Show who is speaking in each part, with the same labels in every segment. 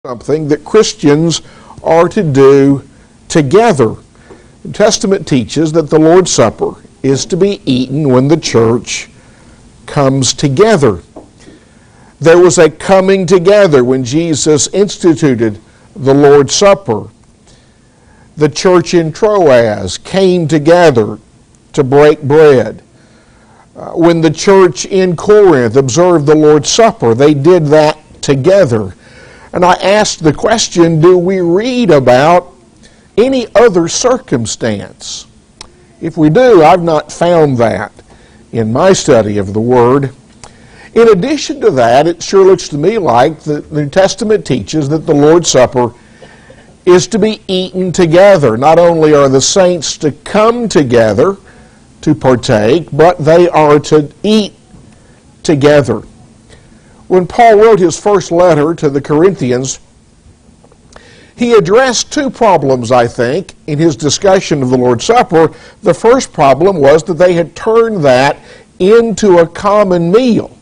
Speaker 1: something that Christians are to do together. The Testament teaches that the Lord's Supper is to be eaten when the church comes together. There was a coming together when Jesus instituted the Lord's Supper. The church in Troas came together to break bread. When the church in Corinth observed the Lord's Supper, they did that together. And I asked the question, do we read about any other circumstance? If we do, I've not found that in my study of the Word. In addition to that, it sure looks to me like the New Testament teaches that the Lord's Supper is to be eaten together. Not only are the saints to come together to partake, but they are to eat together. When Paul wrote his first letter to the Corinthians, he addressed two problems, I think, in his discussion of the Lord's Supper. The first problem was that they had turned that into a common meal.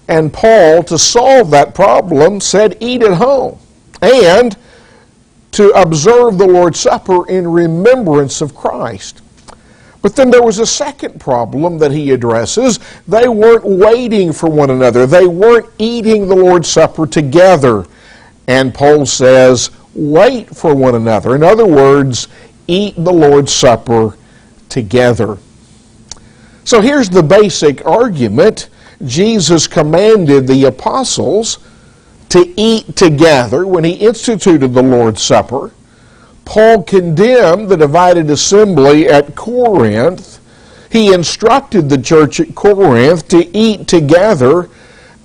Speaker 1: And Paul, to solve that problem, said, eat at home, and to observe the Lord's Supper in remembrance of Christ. But then there was a second problem that he addresses. They weren't waiting for one another. They weren't eating the Lord's Supper together. And Paul says, wait for one another. In other words, eat the Lord's Supper together. So here's the basic argument. Jesus commanded the apostles to eat together when he instituted the Lord's Supper. Paul condemned the divided assembly at Corinth. He instructed the church at Corinth to eat together.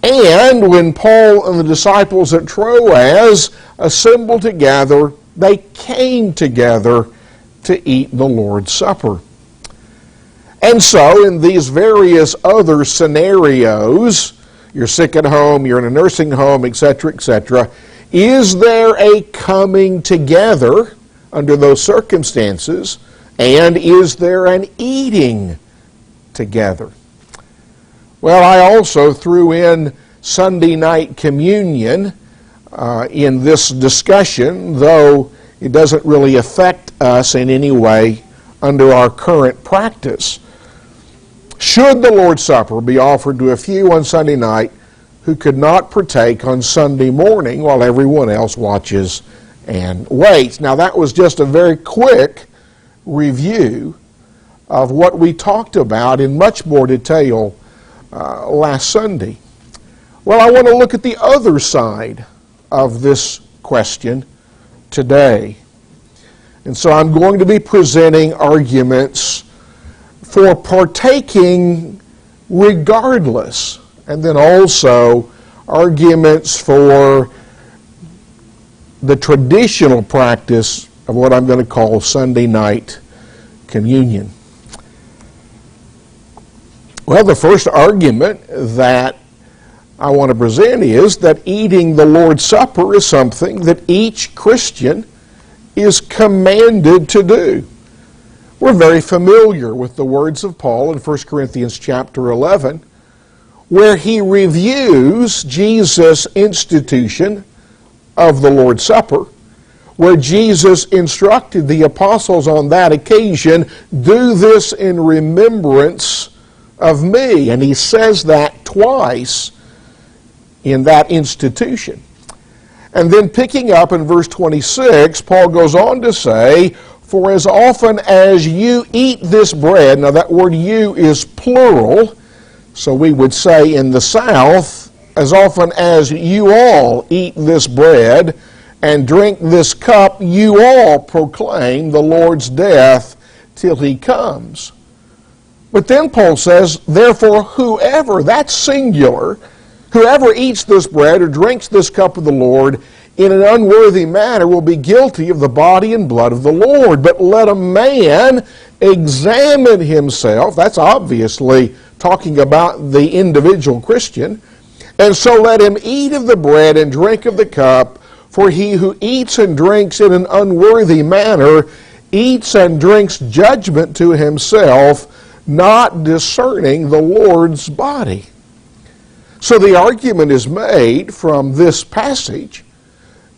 Speaker 1: And when Paul and the disciples at Troas assembled together, they came together to eat the Lord's Supper. And so in these various other scenarios, you're sick at home, you're in a nursing home, etc., etc., is there a coming together under those circumstances, and is there an eating together? Well, I also threw in Sunday night communion in this discussion, though it doesn't really affect us in any way under our current practice. Should the Lord's Supper be offered to a few on Sunday night who could not partake on Sunday morning while everyone else watches and waits? Now, that was just a very quick review of what we talked about in much more detail last Sunday. Well, I want to look at the other side of this question today. And so I'm going to be presenting arguments for partaking regardless, and then also arguments for the traditional practice of what I'm going to call Sunday night communion. Well, the first argument that I want to present is that eating the Lord's Supper is something that each Christian is commanded to do. We're very familiar with the words of Paul in 1 Corinthians chapter 11, where he reviews Jesus' institution of the Lord's Supper, where Jesus instructed the apostles on that occasion, do this in remembrance of me. And he says that twice in that institution. And then picking up in verse 26, Paul goes on to say, for as often as you eat this bread, now that word you is plural, so we would say in the South, as often as you all eat this bread and drink this cup, you all proclaim the Lord's death till he comes. But then Paul says, therefore whoever, that's singular, whoever eats this bread or drinks this cup of the Lord in an unworthy manner will be guilty of the body and blood of the Lord. But let a man examine himself. That's obviously talking about the individual Christian. And so let him eat of the bread and drink of the cup. For he who eats and drinks in an unworthy manner eats and drinks judgment to himself, not discerning the Lord's body. So the argument is made from this passage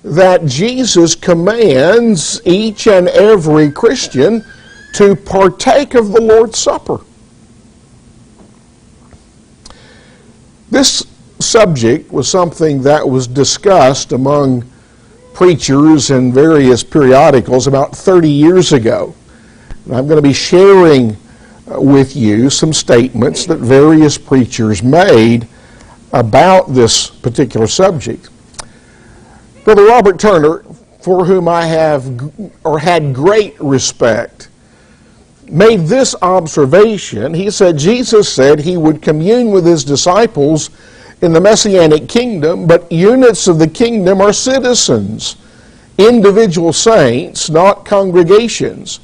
Speaker 1: that Jesus commands each and every Christian to partake of the Lord's Supper. This subject was something that was discussed among preachers in various periodicals about 30 years ago. And I'm going to be sharing with you some statements that various preachers made about this particular subject. Brother Robert Turner, for whom I had great respect, made this observation. He said, Jesus said he would commune with his disciples in the Messianic kingdom, but units of the kingdom are citizens, individual saints, not congregations.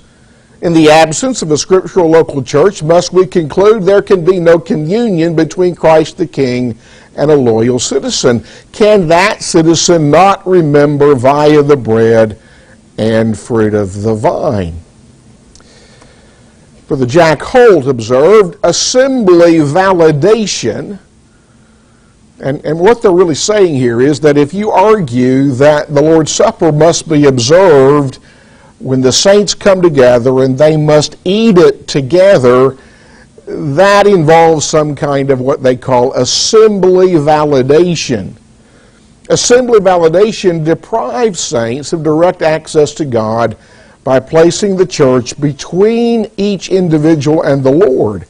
Speaker 1: In the absence of a scriptural local church, must we conclude there can be no communion between Christ the King and a loyal citizen? Can that citizen not remember via the bread and fruit of the vine? Brother Jack Holt observed, assembly validation, and what they're really saying here is that if you argue that the Lord's Supper must be observed when the saints come together and they must eat it together, that involves some kind of what they call assembly validation. Assembly validation deprives saints of direct access to God by placing the church between each individual and the Lord.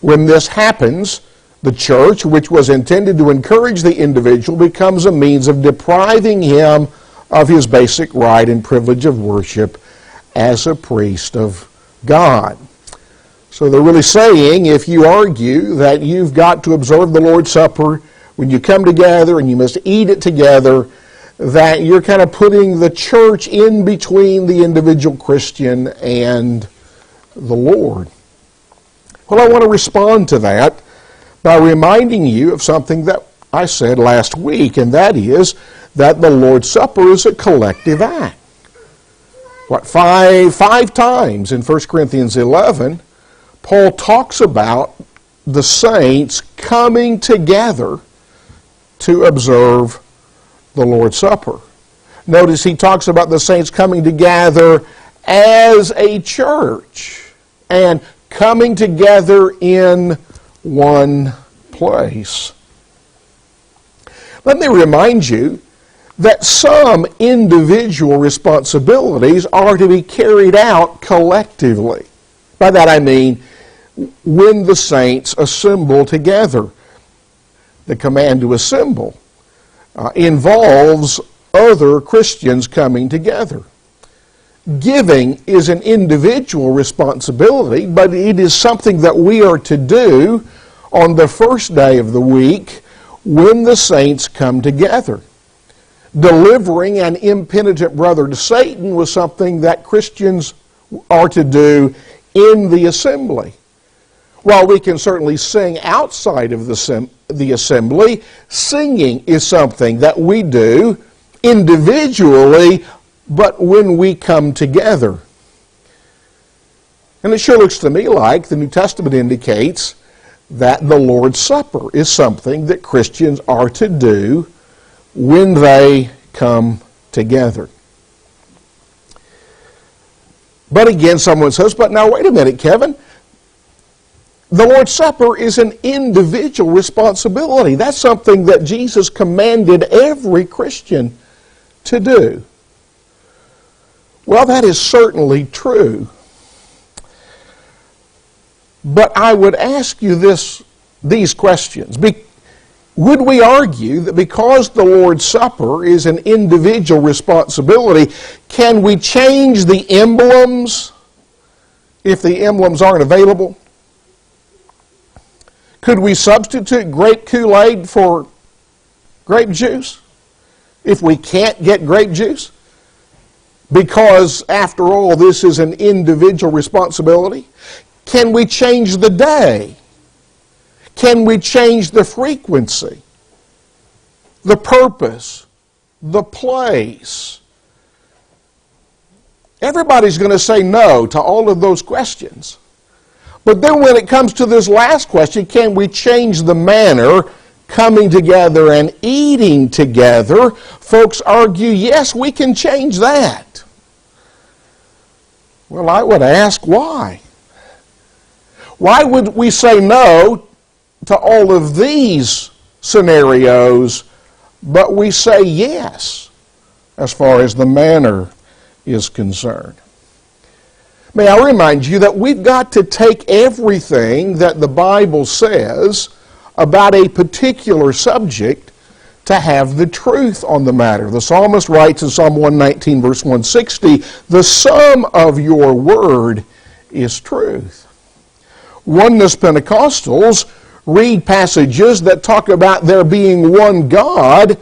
Speaker 1: When this happens, the church, which was intended to encourage the individual, becomes a means of depriving him of his basic right and privilege of worship as a priest of God. So they're really saying, if you argue that you've got to observe the Lord's Supper when you come together and you must eat it together, that you're kind of putting the church in between the individual Christian and the Lord. Well, I want to respond to that by reminding you of something that I said last week, and that is that the Lord's Supper is a collective act. Five times in 1 Corinthians 11, Paul talks about the saints coming together to observe the Lord's Supper. Notice he talks about the saints coming together as a church and coming together in one place. Let me remind you that some individual responsibilities are to be carried out collectively. By that I mean when the saints assemble together. The command to assemble involves other Christians coming together. Giving is an individual responsibility, but it is something that we are to do on the first day of the week when the saints come together. Delivering an impenitent brother to Satan was something that Christians are to do in the assembly. While we can certainly sing outside of the assembly, singing is something that we do individually, but when we come together. And it sure looks to me like the New Testament indicates that the Lord's Supper is something that Christians are to do when they come together. But again, someone says, but now wait a minute, Kevin. The Lord's Supper is an individual responsibility. That's something that Jesus commanded every Christian to do. Well, that is certainly true. But I would ask you these questions. Would we argue that because the Lord's Supper is an individual responsibility, can we change the emblems if the emblems aren't available? Could we substitute grape Kool-Aid for grape juice if we can't get grape juice? Because, after all, this is an individual responsibility. Can we change the day? Can we change the frequency, the purpose, the place? Everybody's going to say no to all of those questions. But then when it comes to this last question, can we change the manner, coming together and eating together, folks argue, yes, we can change that. Well, I would ask, why? Why would we say no to all of these scenarios, but we say yes as far as the manner is concerned? May I remind you that we've got to take everything that the Bible says about a particular subject to have the truth on the matter. The psalmist writes in Psalm 119, verse 160, "The sum of your word is truth." Oneness Pentecostals read passages that talk about there being one God,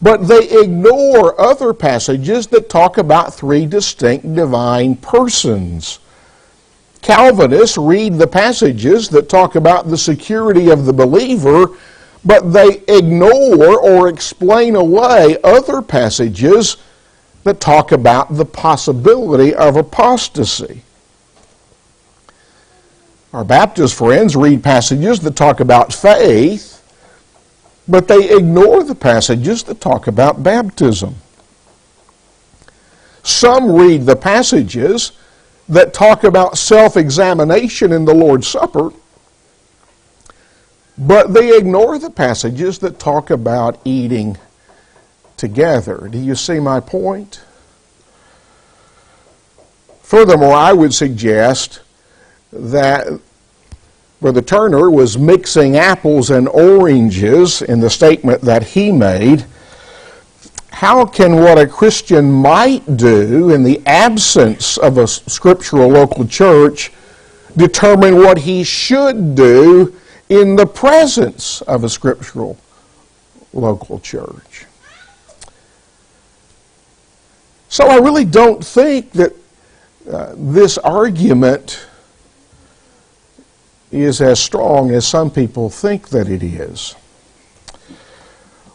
Speaker 1: but they ignore other passages that talk about three distinct divine persons. Calvinists read the passages that talk about the security of the believer, but they ignore or explain away other passages that talk about the possibility of apostasy. Our Baptist friends read passages that talk about faith, but they ignore the passages that talk about baptism. Some read the passages that talk about self-examination in the Lord's Supper, but they ignore the passages that talk about eating together. Do you see my point? Furthermore, I would suggest that Brother Turner was mixing apples and oranges in the statement that he made. How can what a Christian might do in the absence of a scriptural local church determine what he should do in the presence of a scriptural local church? So I really don't think that this argument is as strong as some people think that it is.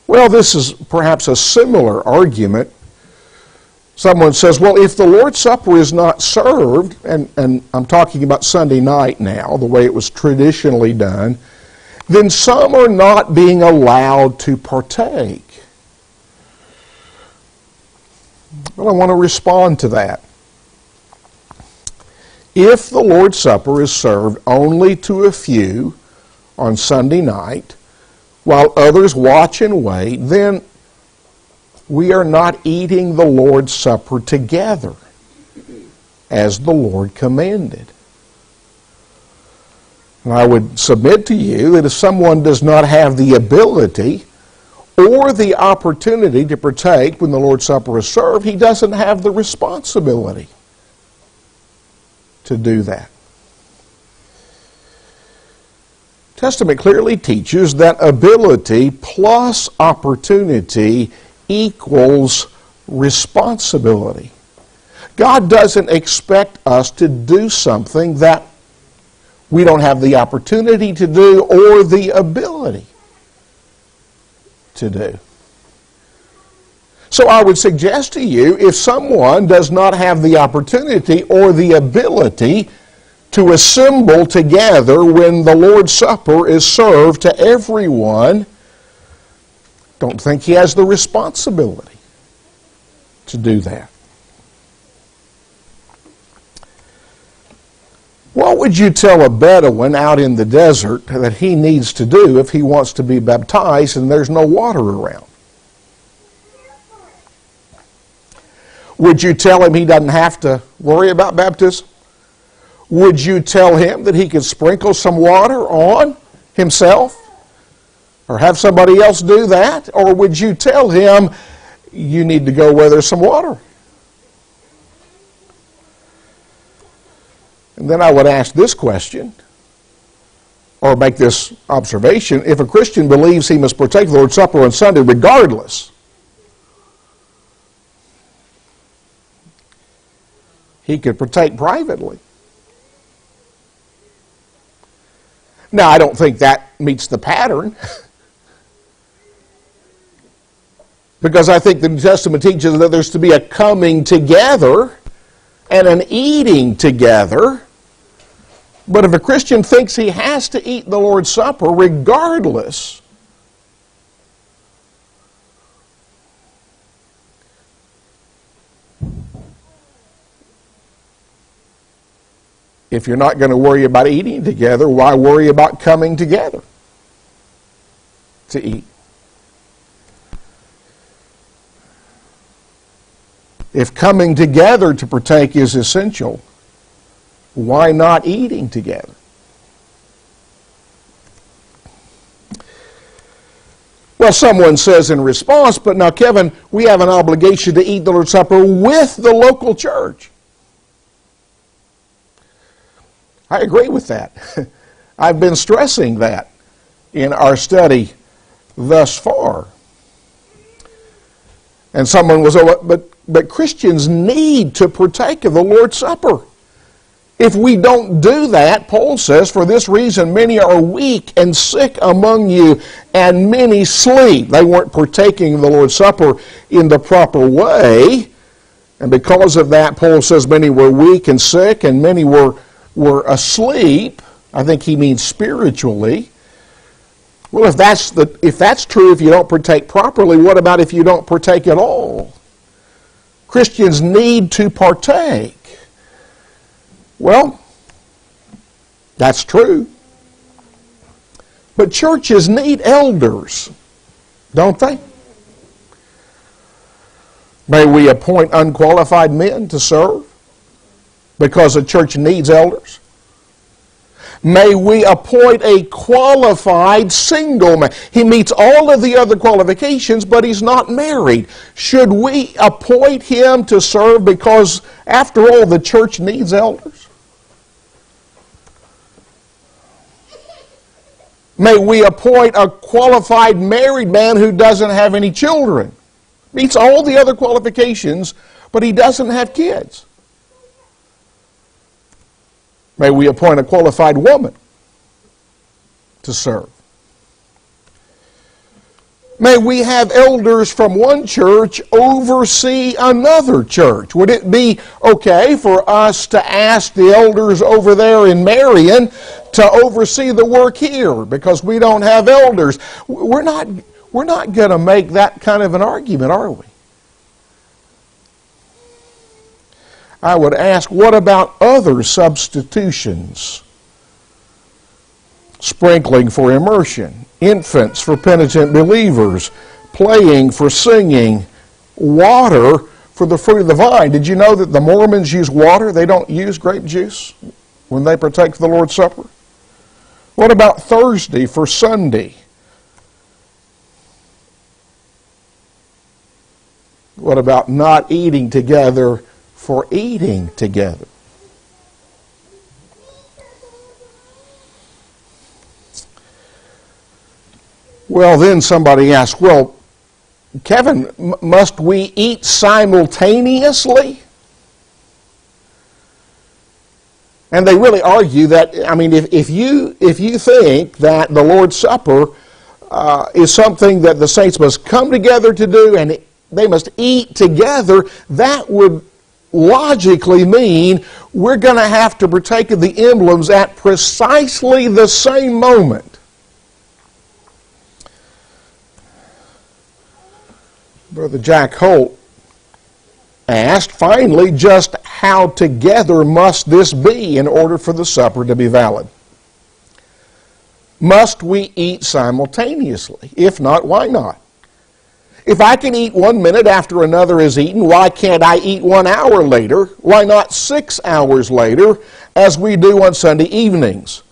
Speaker 1: Well, this is perhaps a similar argument. Someone says, well, if the Lord's Supper is not served, and I'm talking about Sunday night now, the way it was traditionally done, then some are not being allowed to partake. Well, I want to respond to that. If the Lord's Supper is served only to a few on Sunday night, while others watch and wait, then we are not eating the Lord's Supper together as the Lord commanded. And I would submit to you that if someone does not have the ability or the opportunity to partake when the Lord's Supper is served, he doesn't have the responsibility to do that. The Testament clearly teaches that ability plus opportunity equals responsibility. God doesn't expect us to do something that we don't have the opportunity to do or the ability to do. So I would suggest to you, if someone does not have the opportunity or the ability to assemble together when the Lord's Supper is served to everyone, don't think he has the responsibility to do that. What would you tell a Bedouin out in the desert that he needs to do if he wants to be baptized and there's no water around? Would you tell him he doesn't have to worry about baptism? Would you tell him that he could sprinkle some water on himself? Or have somebody else do that? Or would you tell him you need to go where there's some water? And then I would ask this question, or make this observation: if a Christian believes he must partake of the Lord's Supper on Sunday regardless, he could partake privately. Now, I don't think that meets the pattern, because I think the New Testament teaches that there's to be a coming together and an eating together. But if a Christian thinks he has to eat the Lord's Supper regardless, If you're not going to worry about eating together, why worry about coming together to eat? If coming together to partake is essential, why not eating together? Well, someone says in response, but now, Kevin, we have an obligation to eat the Lord's Supper with the local church. I agree with that. I've been stressing that in our study thus far. And someone was, but Christians need to partake of the Lord's Supper. If we don't do that, Paul says, for this reason many are weak and sick among you, and many sleep. They weren't partaking of the Lord's Supper in the proper way. And because of that, Paul says many were weak and sick, and many were asleep. I think he means spiritually. Well, if that's true, if you don't partake properly, what about if you don't partake at all? Christians need to partake. Well, that's true. But churches need elders, don't they? May we appoint unqualified men to serve because a church needs elders? May we appoint a qualified single man? He meets all of the other qualifications, but he's not married. Should we appoint him to serve because, after all, the church needs elders? May we appoint a qualified married man who doesn't have any children? Meets all the other qualifications, but he doesn't have kids. May we appoint a qualified woman to serve? May we have elders from one church oversee another church? Would it be okay for us to ask the elders over there in Marion to oversee the work here because we don't have elders? We're not going to make that kind of an argument, are we? I would ask, what about other substitutions? Sprinkling for immersion, infants for penitent believers, playing for singing, water for the fruit of the vine. Did you know that the Mormons use water? They don't use grape juice when they partake of the Lord's Supper. What about Thursday for Sunday? What about not eating together for eating together? Well, then somebody asks, well, Kevin, must we eat simultaneously? And they really argue that, if you think that the Lord's Supper is something that the saints must come together to do and they must eat together, that would logically mean we're going to have to partake of the emblems at precisely the same moment. Brother Jack Holt asked, finally, just how together must this be in order for the supper to be valid? Must we eat simultaneously? If not, why not? If I can eat 1 minute after another is eaten, why can't I eat 1 hour later? Why not 6 hours later, as we do on Sunday evenings?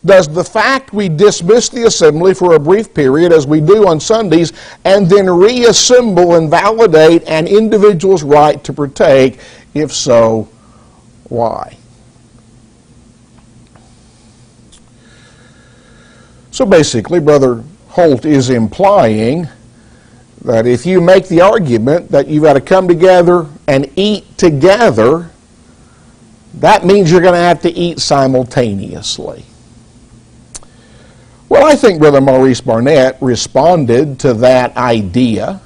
Speaker 1: Does the fact we dismiss the assembly for a brief period, as we do on Sundays, and then reassemble and validate an individual's right to partake? If so, why? So basically, Brother Holt is implying that if you make the argument that you've got to come together and eat together, that means you're going to have to eat simultaneously. Well, I think Brother Maurice Barnett responded to that idea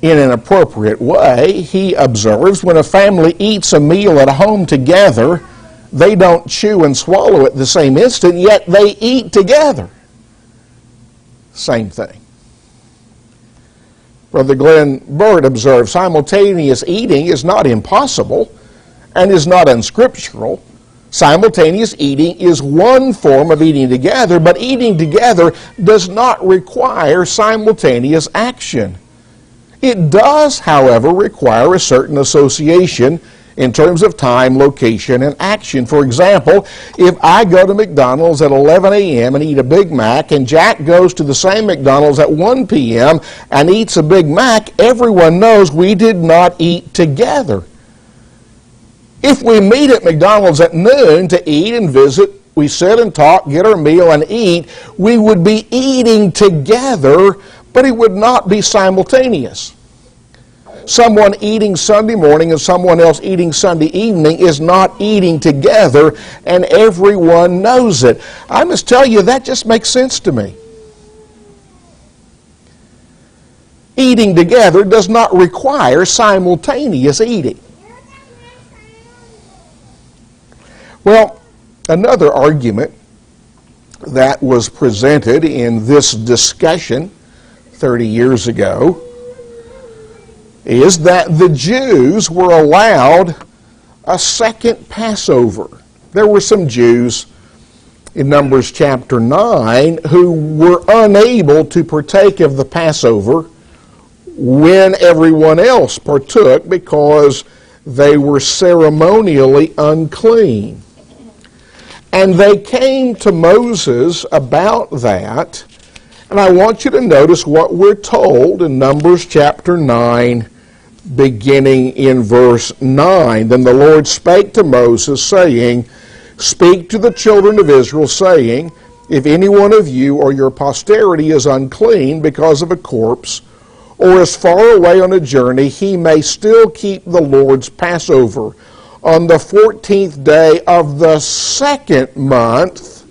Speaker 1: in an appropriate way. He observes, when a family eats a meal at home together, they don't chew and swallow at the same instant, yet they eat together. Same thing. Brother Glenn Burt observed, simultaneous eating is not impossible, and is not unscriptural. Simultaneous eating is one form of eating together, but eating together does not require simultaneous action. It does, however, require a certain association in terms of time, location, and action. For example, if I go to McDonald's at 11 a.m. and eat a Big Mac, and Jack goes to the same McDonald's at 1 p.m. and eats a Big Mac, everyone knows we did not eat together. If we meet at McDonald's at noon to eat and visit, we sit and talk, get our meal, and eat, we would be eating together, but it would not be simultaneous. Someone eating Sunday morning and someone else eating Sunday evening is not eating together, and everyone knows it. I must tell you, that just makes sense to me. Eating together does not require simultaneous eating. Well, another argument that was presented in this discussion 30 years ago is that the Jews were allowed a second Passover. There were some Jews in Numbers chapter 9 who were unable to partake of the Passover when everyone else partook because they were ceremonially unclean. And they came to Moses about that, and I want you to notice what we're told in Numbers chapter 9, beginning in verse 9. Then the Lord spake to Moses, saying, Speak to the children of Israel, saying, If any one of you or your posterity is unclean because of a corpse, or is far away on a journey, he may still keep the Lord's Passover. On the 14th day of the second month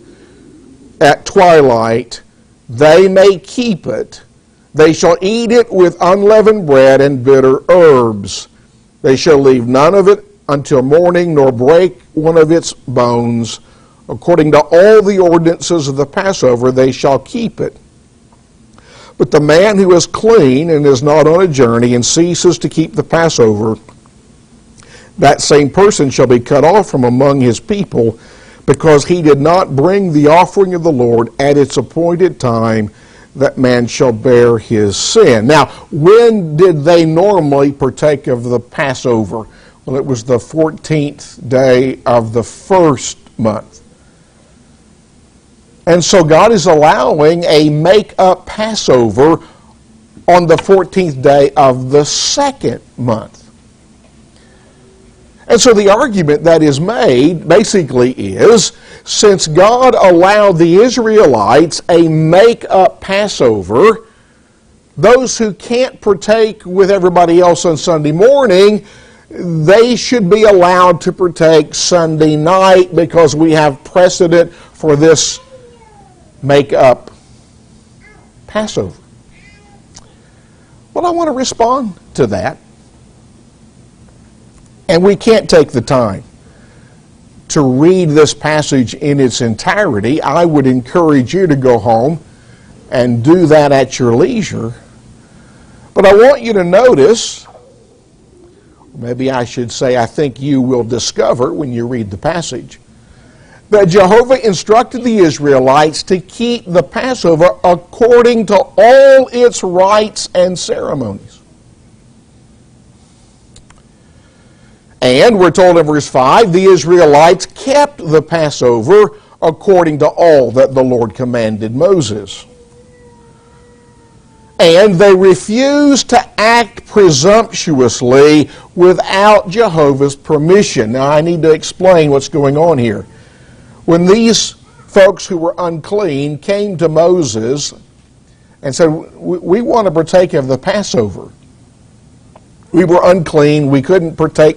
Speaker 1: at twilight, they may keep it. They shall eat it with unleavened bread and bitter herbs. They shall leave none of it until morning, nor break one of its bones. According to all the ordinances of the Passover, they shall keep it. But the man who is clean and is not on a journey and ceases to keep the Passover, that same person shall be cut off from among his people, because he did not bring the offering of the Lord at its appointed time, that man shall bear his sin. Now, when did they normally partake of the Passover? Well, it was the 14th day of the first month. And so God is allowing a make-up Passover on the 14th day of the second month. And so the argument that is made basically is, since God allowed the Israelites a make-up Passover, those who can't partake with everybody else on Sunday morning, they should be allowed to partake Sunday night because we have precedent for this make-up Passover. Well, I want to respond to that. And we can't take the time to read this passage in its entirety. I would encourage you to go home and do that at your leisure. But I want you to notice, maybe I should say I think you will discover when you read the passage, that Jehovah instructed the Israelites to keep the Passover according to all its rites and ceremonies. And we're told in verse 5, the Israelites kept the Passover according to all that the Lord commanded Moses. And they refused to act presumptuously without Jehovah's permission. Now I need to explain what's going on here. When these folks who were unclean came to Moses and said, we want to partake of the Passover. We were unclean, we couldn't partake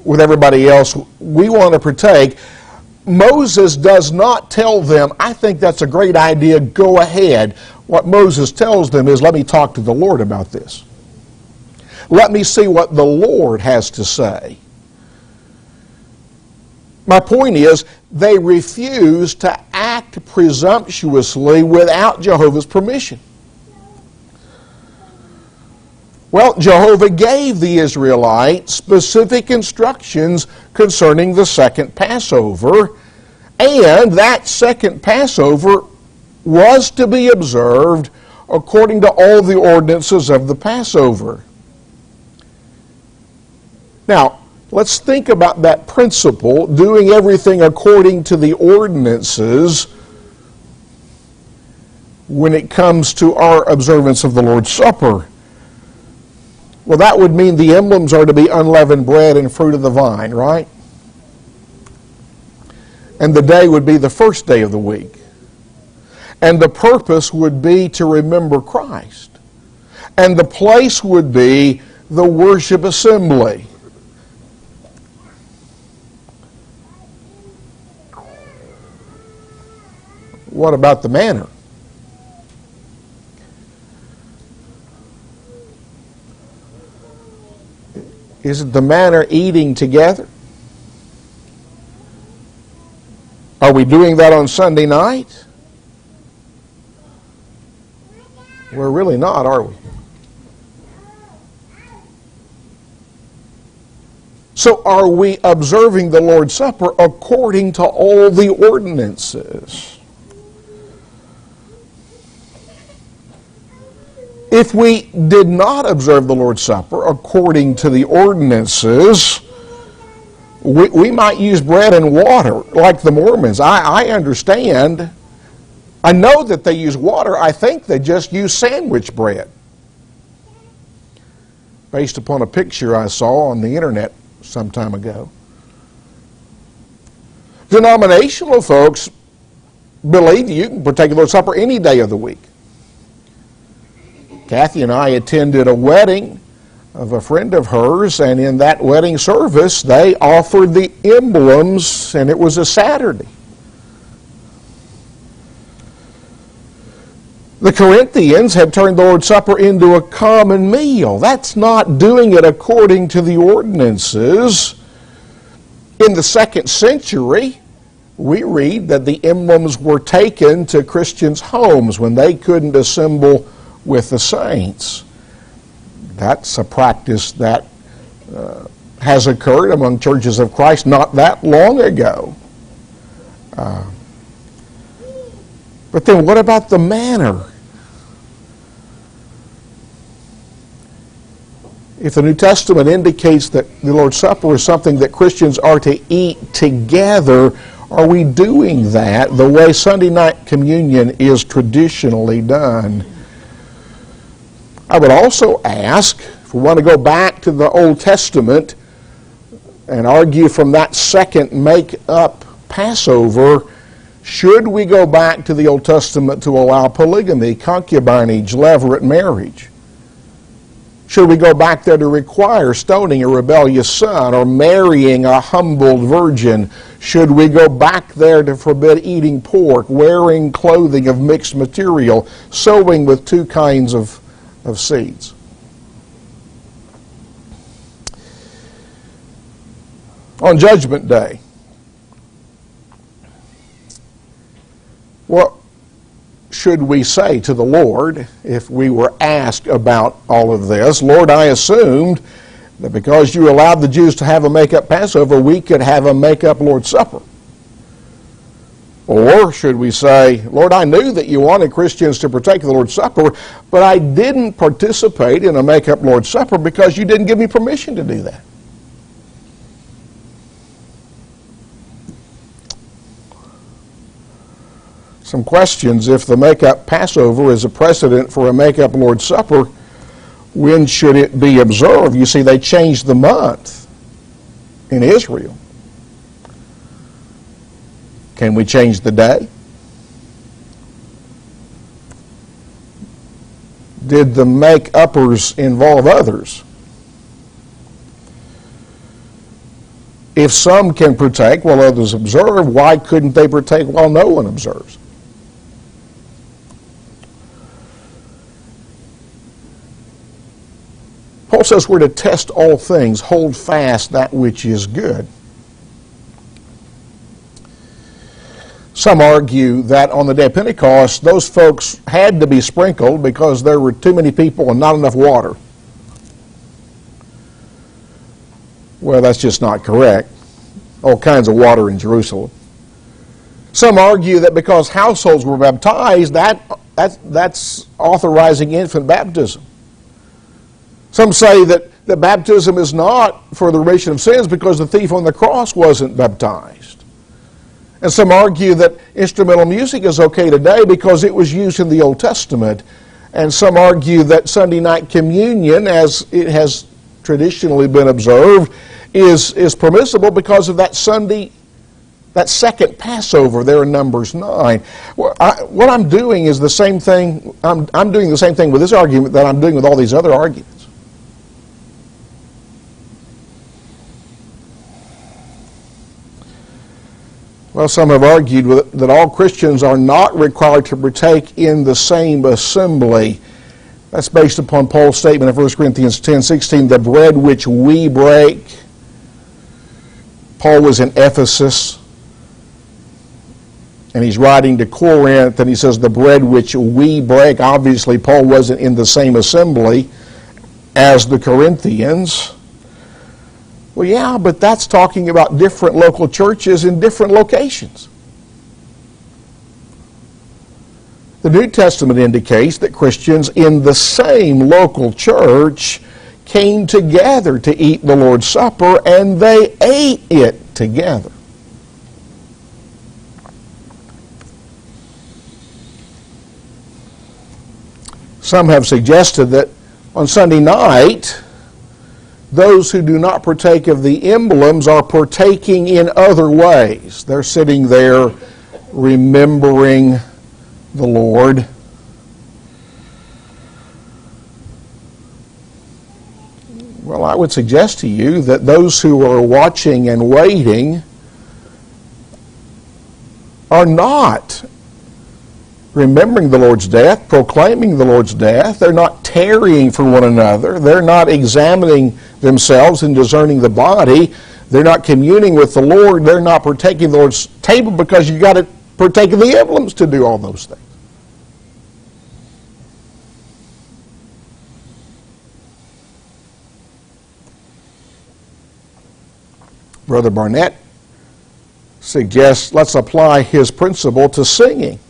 Speaker 1: with everybody else, we want to partake. Moses does not tell them, I think that's a great idea, go ahead. What Moses tells them is, let me talk to the Lord about this. Let me see what the Lord has to say. My point is, they refuse to act presumptuously without Jehovah's permission. Well, Jehovah gave the Israelites specific instructions concerning the second Passover, and that second Passover was to be observed according to all the ordinances of the Passover. Now, let's think about that principle, doing everything according to the ordinances when it comes to our observance of the Lord's Supper. Well, that would mean the emblems are to be unleavened bread and fruit of the vine, right? And the day would be the first day of the week. And the purpose would be to remember Christ. And the place would be the worship assembly. What about the manner? Is it the manner eating together? Are we doing that on Sunday night? We're really not, are we? So are we observing the Lord's Supper according to all the ordinances? If we did not observe the Lord's Supper according to the ordinances, we might use bread and water like the Mormons. I understand. I know that they use water. I think they just use sandwich bread. Based upon a picture I saw on the internet some time ago. Denominational folks believe you can partake of the Lord's Supper any day of the week. Kathy and I attended a wedding of a friend of hers, and in that wedding service they offered the emblems, and it was a Saturday. The Corinthians had turned the Lord's Supper into a common meal. That's not doing it according to the ordinances. In the 2nd century, we read that the emblems were taken to Christians' homes when they couldn't assemble with the saints. That's a practice that has occurred among churches of Christ not that long ago. But then what about the manner? If the New Testament indicates that the Lord's Supper is something that Christians are to eat together, are we doing that the way Sunday night communion is traditionally done? I would also ask, if we want to go back to the Old Testament and argue from that second make-up Passover, should we go back to the Old Testament to allow polygamy, concubinage, levirate marriage? Should we go back there to require stoning a rebellious son or marrying a humbled virgin? Should we go back there to forbid eating pork, wearing clothing of mixed material, sowing with 2 kinds of seeds? On Judgment Day, what should we say to the Lord if we were asked about all of this? Lord, I assumed that because you allowed the Jews to have a make-up Passover, we could have a make-up Lord's Supper. Or should we say, Lord, I knew that you wanted Christians to partake of the Lord's Supper, but I didn't participate in a make-up Lord's Supper because you didn't give me permission to do that. Some questions. If the make-up Passover is a precedent for a make-up Lord's Supper, when should it be observed? You see, they changed the month in Israel. Can we change the day? Did the make-uppers involve others? If some can partake while others observe, why couldn't they partake while no one observes? Paul says we're to test all things, hold fast that which is good. Some argue that on the day of Pentecost, those folks had to be sprinkled because there were too many people and not enough water. Well, that's just not correct. All kinds of water in Jerusalem. Some argue that because households were baptized, that's authorizing infant baptism. Some say that baptism is not for the remission of sins because the thief on the cross wasn't baptized. And some argue that instrumental music is okay today because it was used in the Old Testament. And some argue that Sunday night communion, as it has traditionally been observed, is permissible because of that second Passover there in Numbers 9. What I'm doing is the same thing. I'm doing the same thing with this argument that I'm doing with all these other arguments. Well, some have argued that all Christians are not required to partake in the same assembly. That's based upon Paul's statement in 1 Corinthians 10:16, the bread which we break. Paul was in Ephesus, and he's writing to Corinth, and he says the bread which we break. Obviously, Paul wasn't in the same assembly as the Corinthians. Well, yeah, but that's talking about different local churches in different locations. The New Testament indicates that Christians in the same local church came together to eat the Lord's Supper, and they ate it together. Some have suggested that on Sunday night, those who do not partake of the emblems are partaking in other ways. They're sitting there remembering the Lord. Well, I would suggest to you that those who are watching and waiting are not remembering the Lord's death, proclaiming the Lord's death. They're not tarrying for one another. They're not examining themselves and discerning the body. They're not communing with the Lord. They're not partaking of the Lord's table because you've got to partake of the emblems to do all those things. Brother Barnett suggests let's apply his principle to singing.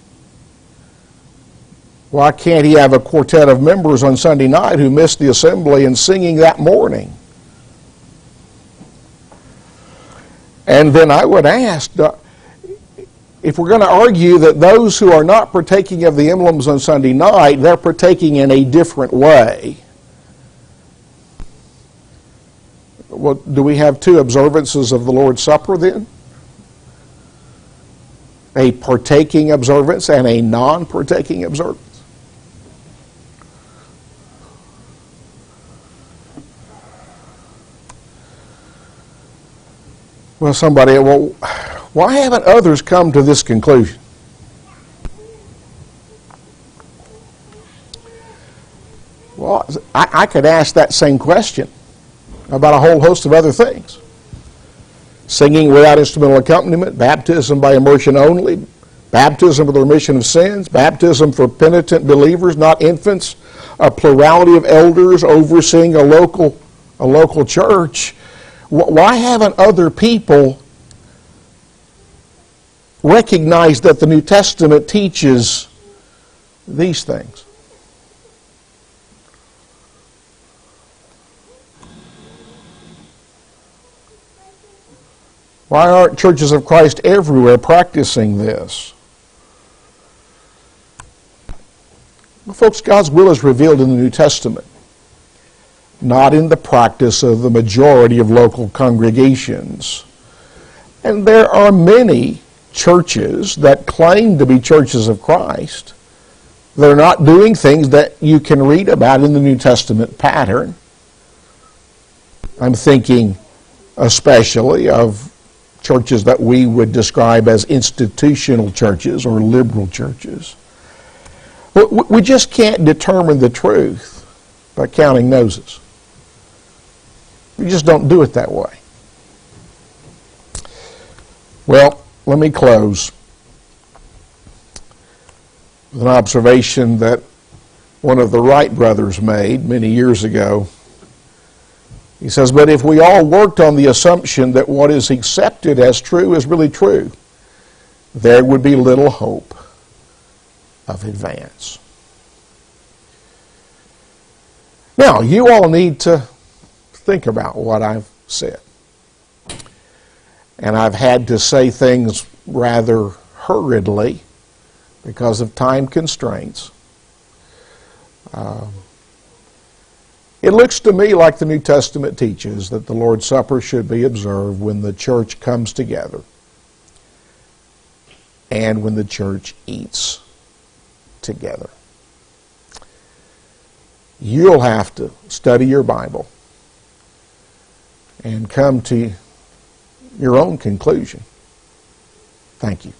Speaker 1: Why can't he have a quartet of members on Sunday night who missed the assembly and singing that morning? And then I would ask, if we're going to argue that those who are not partaking of the emblems on Sunday night, they're partaking in a different way, well, do we have two observances of the Lord's Supper then? A partaking observance and a non-partaking observance? Well, why haven't others come to this conclusion? Well, I could ask that same question about a whole host of other things. Singing without instrumental accompaniment, baptism by immersion only, baptism for the remission of sins, baptism for penitent believers, not infants, a plurality of elders overseeing a local church. Why haven't other people recognized that the New Testament teaches these things? Why aren't churches of Christ everywhere practicing this? Well, folks, God's will is revealed in the New Testament, not in the practice of the majority of local congregations. And there are many churches that claim to be churches of Christ that are not doing things that you can read about in the New Testament pattern. I'm thinking especially of churches that we would describe as institutional churches or liberal churches. We just can't determine the truth by counting noses. We just don't do it that way. Well, let me close with an observation that one of the Wright brothers made many years ago. He says, but if we all worked on the assumption that what is accepted as true is really true, there would be little hope of advance. Now, you all need to think about what I've said. And I've had to say things rather hurriedly because of time constraints. It looks to me like the New Testament teaches that the Lord's Supper should be observed when the church comes together and when the church eats together. You'll have to study your Bible and come to your own conclusion. Thank you.